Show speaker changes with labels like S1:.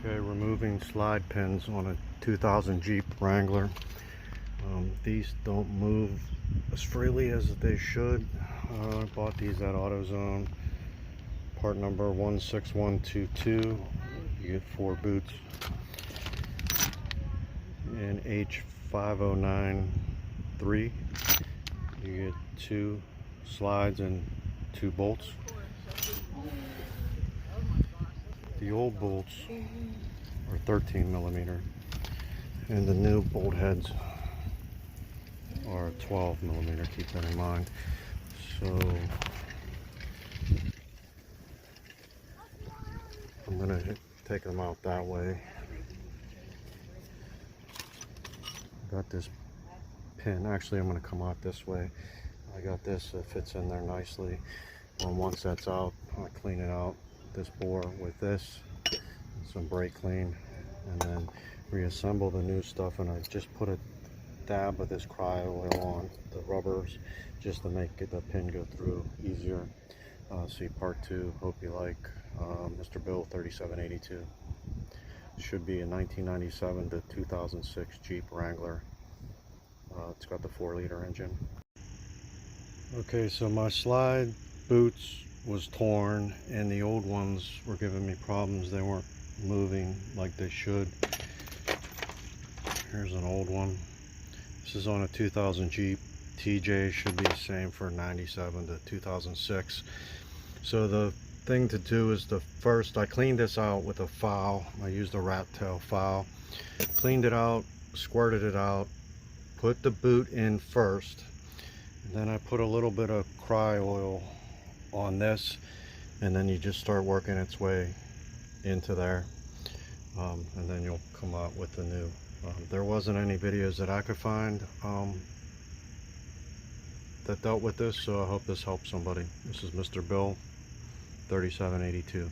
S1: Okay, removing slide pins on a 2000 Jeep Wrangler. These don't move as freely as they should. I bought these at AutoZone. Part number 16122. You get 4 boots. And H5093. You get 2 slides and 2 bolts. The old bolts are 13 millimeter and the new bolt heads are 12 millimeter. Keep that in mind. So I'm gonna take them out that way. Got this pin. Actually, I'm gonna come out this way. I got this that fits in there nicely. Once that's out, I clean it out. This bore with this, some brake clean, and then reassemble the new stuff. And I just put a dab of this cryo oil on the rubbers just to make the pin go through easier. See part 2. Hope you like. Mr. Bill 3782. Should be a 1997 to 2006 Jeep Wrangler. It's got the 4-liter engine. Okay, so my slide boots was torn and the old ones were giving me problems. They weren't moving like they should. Here's an old one. This is on a 2000 Jeep. TJ should be the same for 97 to 2006. So the thing to do is I cleaned this out with a file. I used a rat tail file. Cleaned it out, squirted it out, put the boot in first. And then I put a little bit of cryo oil on this, and then you just start working its way into there, and then you'll come out with the new. There wasn't any videos that I could find that dealt with this, so I hope this helps somebody. This is Mr. Bill 3782.